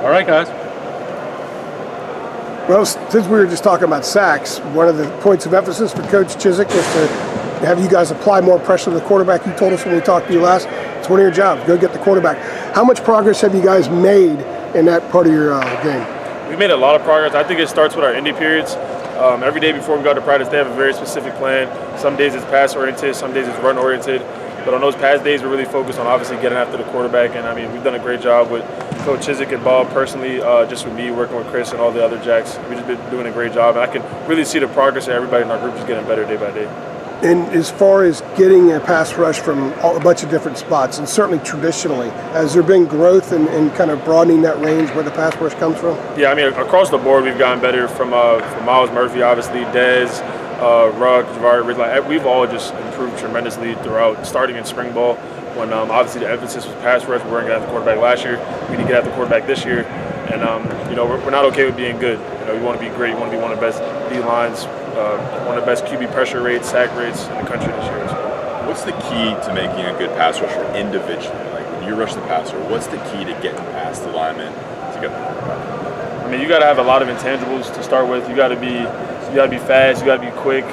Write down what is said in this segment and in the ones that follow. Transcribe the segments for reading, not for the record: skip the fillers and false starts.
All right, guys. Well, since we were just talking about sacks, one of the points of emphasis for Coach Chiswick was to have you guys apply more pressure to the quarterback. You told us when we talked to you last, it's one of your jobs, go get the quarterback. How much progress have you guys made in that part of your game? We made a lot of progress. I think it starts with our indie periods. Every day before we go to practice, they have a very specific plan. Some days it's pass-oriented, some days it's run-oriented. But on those pass days, we're really focused on obviously getting after the quarterback. And, I mean, we've done a great job with Coach Chiswick and Bob personally, just with me working with Chris and all the other Jacks. We've just been doing a great job. And I can really see the progress of everybody in our group is getting better day by day. And as far as getting a pass rush from a bunch of different spots, and certainly traditionally, has there been growth in kind of broadening that range where the pass rush comes from? Yeah, I mean, across the board, we've gotten better from Miles Murphy, obviously, Dez, Rugg, Javari Ridley. We've all just improved tremendously throughout, starting in spring ball when obviously the emphasis was pass rush. We weren't getting at the quarterback last year. We need to get at the quarterback this year. And, we're not okay with being good. You want to be great. You want to be one of the best D-lines, one of the best QB pressure rates, sack rates in the country this year. So. What's the key to making a good pass rusher individually? Like when you rush the passer, what's the key to getting past the lineman to get the quarterback? I mean, you got to have a lot of intangibles to start with. You got to be fast. You got to be quick.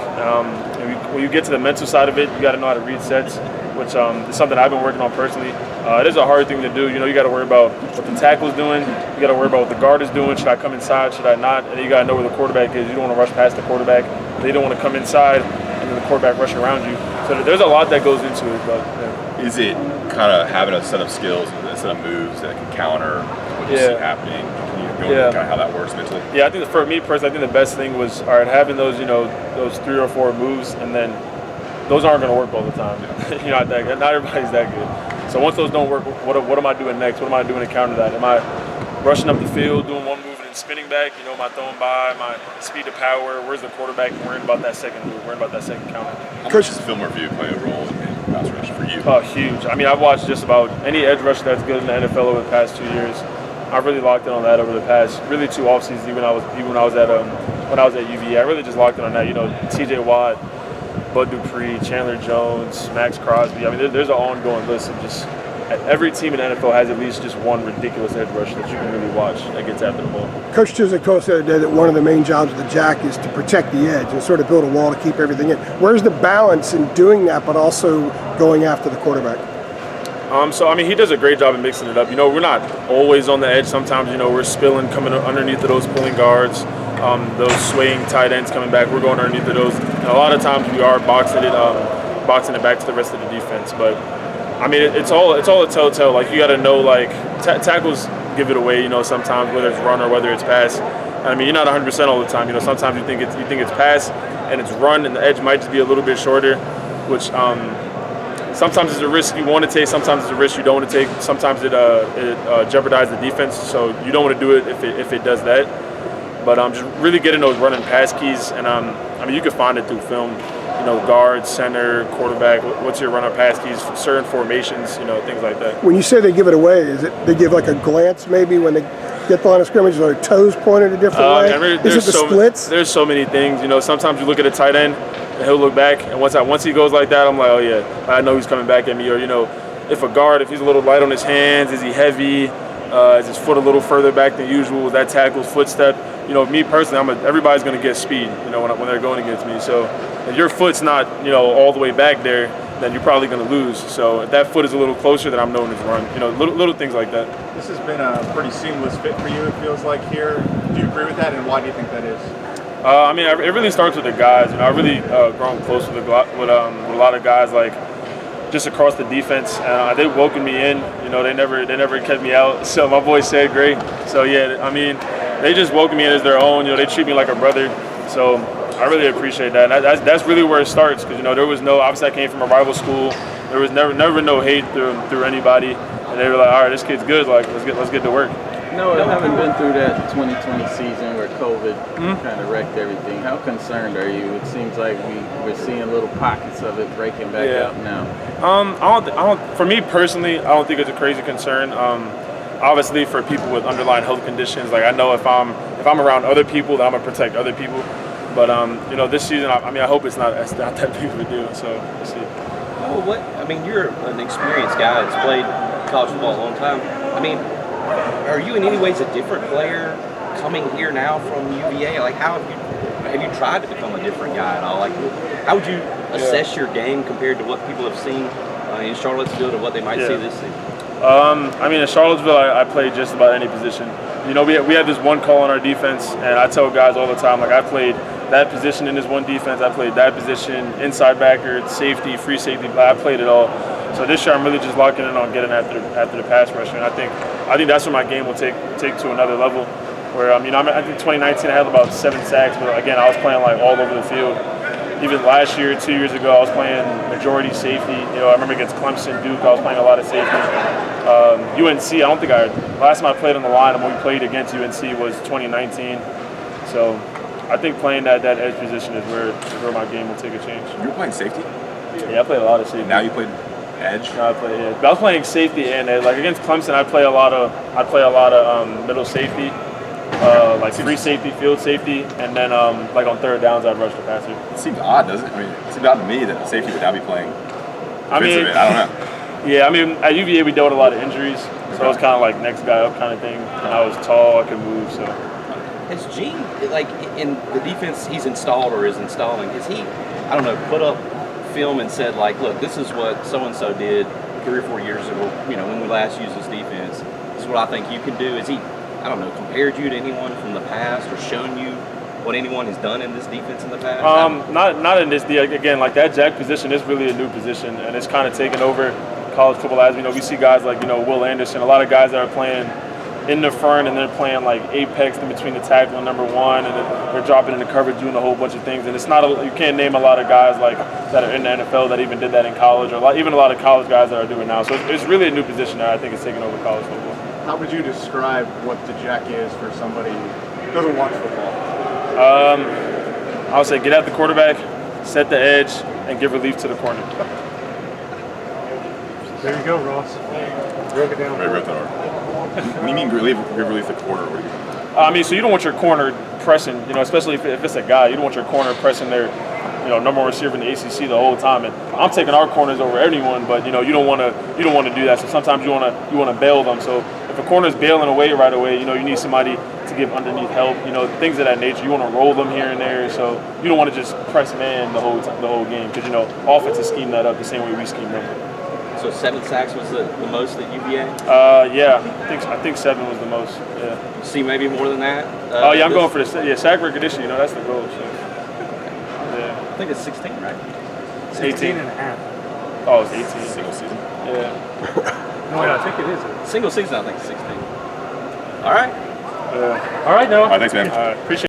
When you get to the mental side of it, you got to know how to read sets, which is something I've been working on personally. It is a hard thing to do. You got to worry about what the tackle's doing. You got to worry about what the guard is doing. Should I come inside? Should I not? And then you got to know where the quarterback is. You don't want to rush past the quarterback. They don't want to come inside, and then the quarterback rushing around you. So there's a lot that goes into it. But yeah. Is it kind of having a set of skills, a set of moves that can counter what you see happening? Can you go into kind of how that works mentally? Yeah, I think for me personally, I think the best thing was having those those 3 or 4 moves, and then those aren't going to work all the time. Not that good. Not everybody's that good. So once those don't work, what am I doing next? What am I doing to counter that? Am I rushing up the field, doing one move and then spinning back? Am I throwing by? Am I speed to power? Where's the quarterback? Worrying about that second move, worrying about that secing counter. How much does film review play a role in pass rush for you? Huge. I mean, I've watched just about any edge rusher that's good in the NFL over the past 2 years. I've really locked in on that over the past 2 off seasons. Even when I was at UVA, I really just locked in on that. T.J. Watt, Bud Dupree, Chandler Jones, Max Crosby. I mean, there's an ongoing list of just every team in the NFL has at least just one ridiculous edge rusher that you can really watch that gets after the ball. Coach Chiswick told us the other day that one of the main jobs of the Jack is to protect the edge and sort of build a wall to keep everything in. Where's the balance in doing that, but also going after the quarterback? He does a great job of mixing it up. We're not always on the edge. Sometimes, we're spilling, coming underneath of those pulling guards, those swaying tight ends coming back. We're going underneath of those. And a lot of times we are boxing it back to the rest of the defense. But I mean, it's all a telltale. Like you got to know, tackles give it away. Sometimes whether it's run or whether it's pass. I mean, you're not 100% all the time. Sometimes you think it's pass and it's run, and the edge might just be a little bit shorter, which. Sometimes it's a risk you want to take. Sometimes it's a risk you don't want to take. Sometimes it jeopardizes the defense. So you don't want to do it if it does that. But just really getting those running pass keys, and you can find it through film. Guard, center, quarterback. What's your runner pass keys? Certain formations. Things like that. When you say they give it away, is it they give like a glance maybe when they get the line of scrimmage, or their toes pointed a different way? Is it the splits? There's so many things. Sometimes you look at a tight end. And he'll look back, and once he goes like that, I'm like, oh yeah, I know he's coming back at me. Or if a guard, if he's a little light on his hands, is he heavy? Is his foot a little further back than usual? Is that tackle's footstep? Me personally, everybody's going to get speed. When they're going against me. So if your foot's not all the way back there, then you're probably going to lose. So if that foot is a little closer, then I'm known as run. Little things like that. This has been a pretty seamless fit for you. It feels like here. Do you agree with that, and why do you think that is? It really starts with the guys. I've really grown close with a lot of guys, just across the defense. They welcomed me in. They never kept me out. So my boys said great. So yeah, they just welcomed me in as their own. They treat me like a brother. So I really appreciate that. And that's really where it starts, because there was obviously I came from a rival school. There was never no hate through anybody. And they were like, all right, this kid's good. Let's get to work. No, having been through that 2020 season where COVID kind of wrecked everything, how concerned are you? It seems like we're seeing little pockets of it breaking back out now. For me personally, I don't think it's a crazy concern. Obviously, for people with underlying health conditions, I know if I'm around other people, then I'm gonna protect other people. But this season, I hope it's not that big of a deal. So we'll see. You're an experienced guy that's played college football a long time. are you in any ways a different player coming here now from UVA? Like, how have you tried to become a different guy at all? Like, how would you assess your game compared to what people have seen in Charlottesville to what they might see this season? I mean, in Charlottesville, I played just about any position. You know, we had this one call on our defense, and I tell guys all the time, like, I played that position in this one defense. I played that position, inside backer, safety, free safety. I played it all. So this year, I'm really just locking in on getting after the pass rusher, and I think that's where my game will take to another level. Where you know, I think 2019 I had about 7 sacks, but again, I was playing like all over the field. Even last year, 2 years ago, I was playing majority safety. You know, I remember against Clemson, Duke, I was playing a lot of safety. UNC, last time I played on the line and when we played against UNC was 2019. So I think playing that edge position is where my game will take a change. You were playing safety? Yeah, I played a lot of safety. Now you played edge? No, but I was playing safety and edge. Like against Clemson, I play a lot of middle safety. Like free safety, field safety, and then like on third downs, I'd rush the passer. It seems odd, doesn't it? I mean, it seems odd to me that a safety would now be playing. I don't know. Yeah, I mean, at UVA we dealt with a lot of injuries, so it was kind of like next guy up kind of thing. And I was tall, I could move, so. Has Gene, like in the defense he's installed or is installing, has he, I don't know, put up film and said like, look, this is what so and so did 3 or 4 years ago, you know, when we last used this defense. This is what I think you can do. Is he, I don't know, compared you to anyone from the past or shown you what anyone has done in this defense in the past? Not in this. Again, like that jack position is really a new position, and it's kind of taken over college football. As you know, we see guys like Will Anderson, a lot of guys that are playing in the front and they're playing like apex in between the tackle and number one, and then they're dropping into coverage, doing a whole bunch of things. And it's not you can't name a lot of guys like that are in the NFL that even did that in college, or even a lot of college guys that are doing now. So it's really a new position that I think is taking over college football. How would you describe what the jack is for somebody who doesn't watch football? I would say get at the quarterback, set the edge, and give relief to the corner. There you go, Ross. Break it down. Right, right there. What do you mean give relief the corner? What do you mean? I mean, so you don't want your corner pressing, especially if it's a guy, you don't want your corner pressing their, number one receiver in the ACC the whole time. And I'm taking our corners over anyone, but you don't want to do that. So sometimes you want to bail them. So if a corner's bailing away right away, you need somebody to give underneath help, things of that nature. You want to roll them here and there. So you don't want to just press man the whole game because offenses scheme that up the same way we scheme them. So 7 sacks was the most at UVA? Yeah, I think 7 was the most. Yeah. You see maybe more than that? I'm going for the sack recognition. That's the goal. So. Yeah. I think it's 16, right? 18 and a half. Oh, it's 18. Single season? Yeah. No, I think it is. Single season, I think it's 16. All right. All right, Noah. All right, thanks, man. Appreciate it.